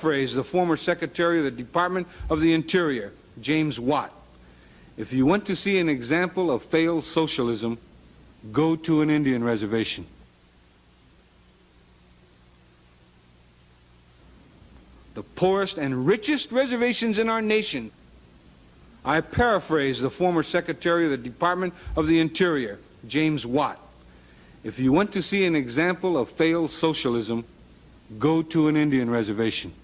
paraphrase the former Secretary of the Department of the Interior, James Watt. If you want to see an example of failed socialism, go to an Indian reservation. The poorest and richest reservations in our nation. I paraphrase the former Secretary of the Department of the Interior, James Watt. If you want to see an example of failed socialism, go to an Indian reservation.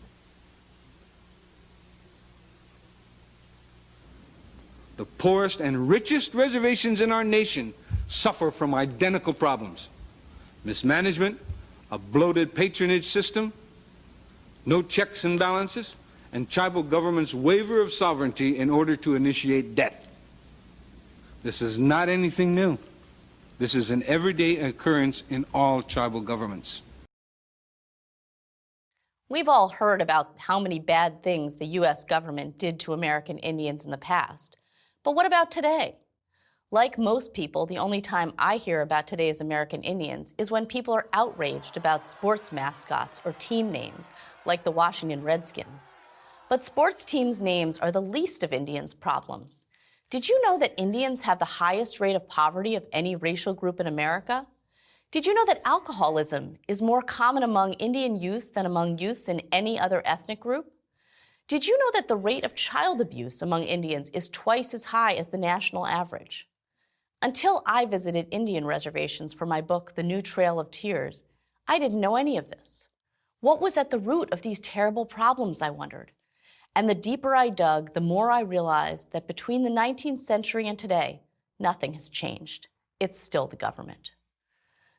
The poorest and richest reservations in our nation suffer from identical problems: mismanagement, a bloated patronage system, no checks and balances, and tribal governments' waiver of sovereignty in order to initiate debt. This is not anything new. This is an everyday occurrence in all tribal governments. We've all heard about how many bad things the U.S. government did to American Indians in the past. But what about today? Like most people, the only time I hear about today's American Indians is when people are outraged about sports mascots or team names, like the Washington Redskins. But sports teams' names are the least of Indians' problems. Did you know that Indians have the highest rate of poverty of any racial group in America? Did you know that alcoholism is more common among Indian youths than among youths in any other ethnic group? Did you know that the rate of child abuse among Indians is twice as high as the national average? Until I visited Indian reservations for my book, The New Trail of Tears, I didn't know any of this. What was at the root of these terrible problems, I wondered. And the deeper I dug, the more I realized that between the 19th century and today, nothing has changed. It's still the government.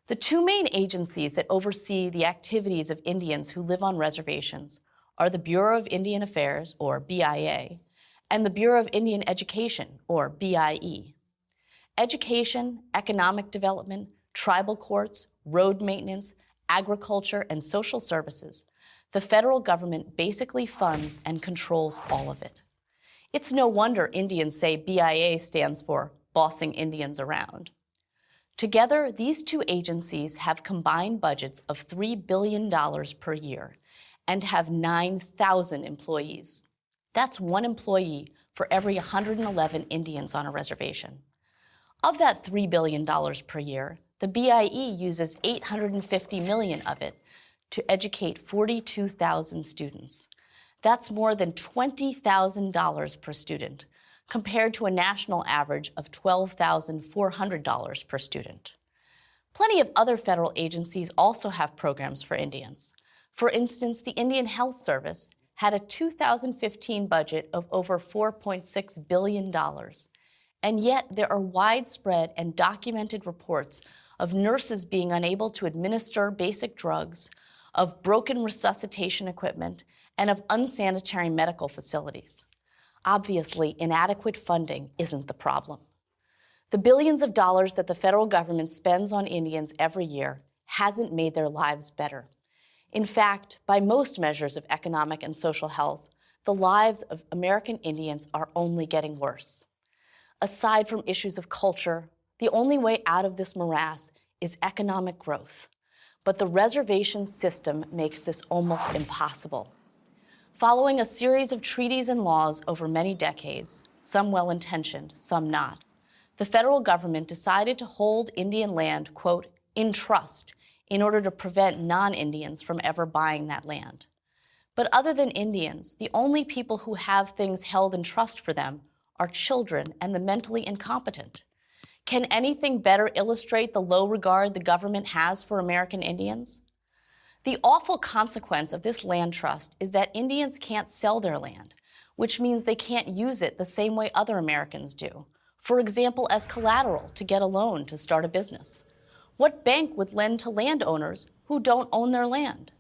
The two main agencies that oversee the activities of Indians who live on reservations are the Bureau of Indian Affairs, or BIA, and the Bureau of Indian Education, or BIE. Education, economic development, tribal courts, road maintenance, agriculture, and social services. The federal government basically funds and controls all of it. It's no wonder Indians say BIA stands for Bossing Indians Around. Together, these two agencies have combined budgets of $3 billion per year and have 9,000 employees. That's one employee for every 111 Indians on a reservation. Of that $3 billion per year, the BIE uses $850 million of it to educate 42,000 students. That's more than $20,000 per student, compared to a national average of $12,400 per student. Plenty of other federal agencies also have programs for Indians. For instance, the Indian Health Service had a 2015 budget of over $4.6 billion. And yet there are widespread and documented reports of nurses being unable to administer basic drugs, of broken resuscitation equipment, and of unsanitary medical facilities. Obviously, inadequate funding isn't the problem. The billions of dollars that the federal government spends on Indians every year hasn't made their lives better. In fact, by most measures of economic and social health, the lives of American Indians are only getting worse. Aside from issues of culture, the only way out of this morass is economic growth. But the reservation system makes this almost impossible. Following a series of treaties and laws over many decades, some well-intentioned, some not, the federal government decided to hold Indian land, quote, in trust, in order to prevent non-Indians from ever buying that land. But other than Indians, the only people who have things held in trust for them are children and the mentally incompetent. Can anything better illustrate the low regard the government has for American Indians? The awful consequence of this land trust is that Indians can't sell their land, which means they can't use it the same way other Americans do. For example, as collateral to get a loan to start a business. What bank would lend to landowners who don't own their land?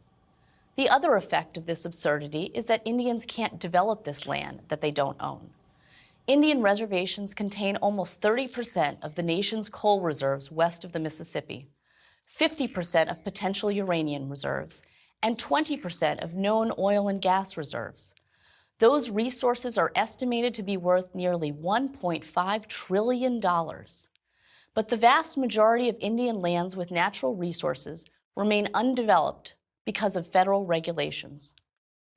The other effect of this absurdity is that Indians can't develop this land that they don't own. Indian reservations contain almost 30% of the nation's coal reserves west of the Mississippi, 50% of potential uranium reserves, and 20% of known oil and gas reserves. Those resources are estimated to be worth nearly $1.5 trillion. But the vast majority of Indian lands with natural resources remain undeveloped because of federal regulations.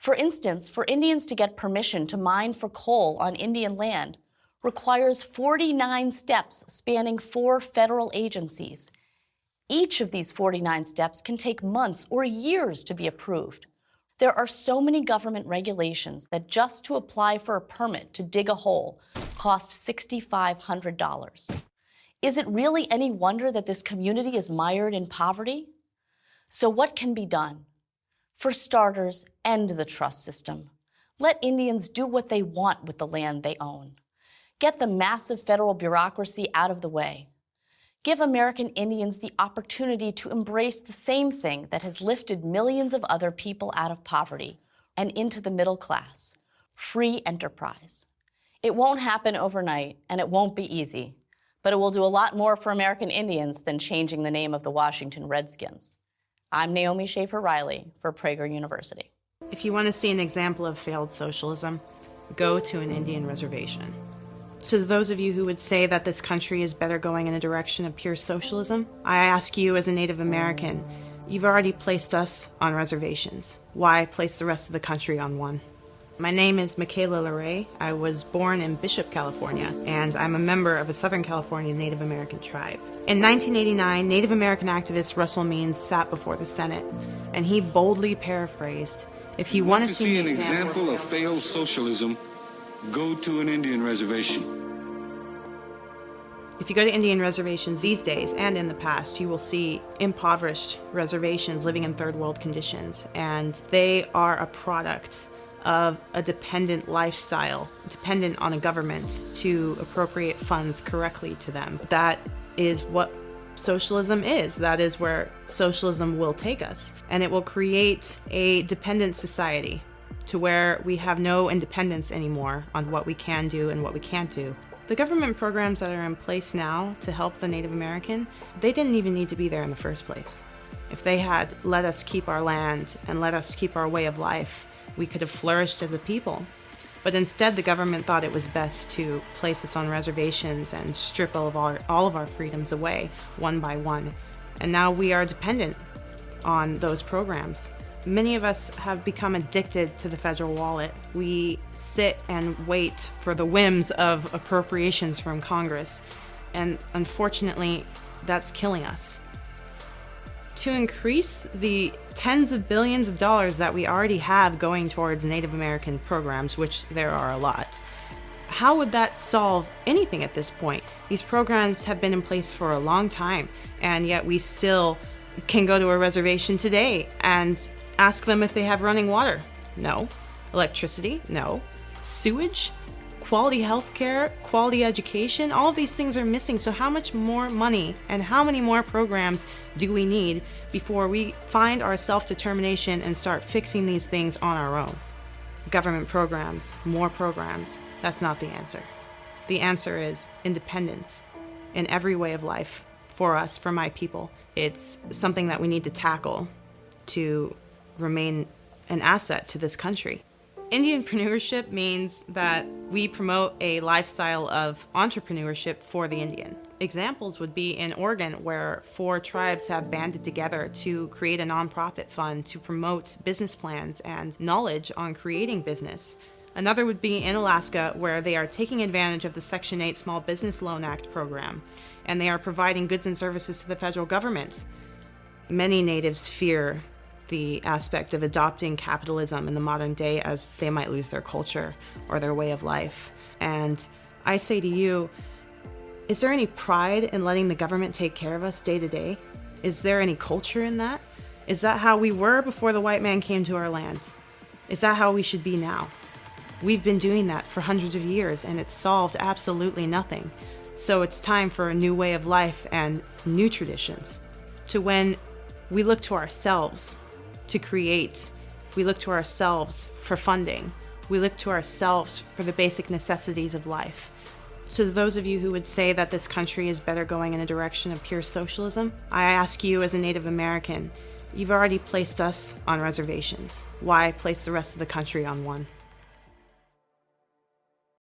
For instance, for Indians to get permission to mine for coal on Indian land requires 49 steps spanning 4 federal agencies. Each of these 49 steps can take months or years to be approved. There are so many government regulations that just to apply for a permit to dig a hole cost $6,500. Is it really any wonder that this community is mired in poverty? So what can be done? For starters, end the trust system. Let Indians do what they want with the land they own. Get the massive federal bureaucracy out of the way. Give American Indians the opportunity to embrace the same thing that has lifted millions of other people out of poverty and into the middle class: free enterprise. It won't happen overnight, and it won't be easy, but it will do a lot more for American Indians than changing the name of the Washington Redskins. I'm Naomi Schaefer Riley for Prager University. If you want to see an example of failed socialism, go to an Indian reservation. To those of you who would say that this country is better going in a direction of pure socialism, I ask you as a Native American, you've already placed us on reservations. Why place the rest of the country on one? My name is Michaela LeRae. I was born in Bishop, California, and I'm a member of a Southern California Native American tribe. In 1989, Native American activist Russell Means sat before the Senate, and he boldly paraphrased, if you want to see an example of failed socialism, go to an Indian reservation. If you go to Indian reservations these days and in the past, you will see impoverished reservations living in third world conditions, and they are a product of a dependent lifestyle, dependent on a government to appropriate funds correctly to them. That is what socialism is. That is where socialism will take us, and it will create a dependent society to where we have no independence anymore on what we can do and what we can't do. The government programs that are in place now to help the Native American, they didn't even need to be there in the first place. If they had let us keep our land and let us keep our way of life, we could have flourished as a people. But instead, the government thought it was best to place us on reservations and strip all of our freedoms away, one by one. And now we are dependent on those programs. Many of us have become addicted to the federal wallet. We sit and wait for the whims of appropriations from Congress, and unfortunately, that's killing us. To increase the tens of billions of dollars that we already have going towards Native American programs, which there are a lot, how would that solve anything at this point? These programs have been in place for a long time, and yet we still can go to a reservation today and ask them if they have running water. No. Electricity? No. Sewage? Quality health care? Quality education? All of these things are missing. So how much more money and how many more programs do we need before we find our self-determination and start fixing these things on our own? Government programs, more programs, that's not the answer. The answer is independence in every way of life for us, for my people. It's something that we need to tackle to remain an asset to this country. Indianpreneurship means that we promote a lifestyle of entrepreneurship for the Indian. Examples would be in Oregon, where 4 tribes have banded together to create a nonprofit fund to promote business plans and knowledge on creating business. Another would be in Alaska, where they are taking advantage of the Section 8 Small Business Loan Act program, and they are providing goods and services to the federal government. Many natives fear the aspect of adopting capitalism in the modern day, as they might lose their culture or their way of life. And I say to you, is there any pride in letting the government take care of us day to day? Is there any culture in that? Is that how we were before the white man came to our land? Is that how we should be now? We've been doing that for hundreds of years, and it's solved absolutely nothing. So it's time for a new way of life and new traditions. To when we look to ourselves to create, we look to ourselves for funding, we look to ourselves for the basic necessities of life. So to those of you who would say that this country is better going in a direction of pure socialism, I ask you as a Native American, you've already placed us on reservations. Why place the rest of the country on one?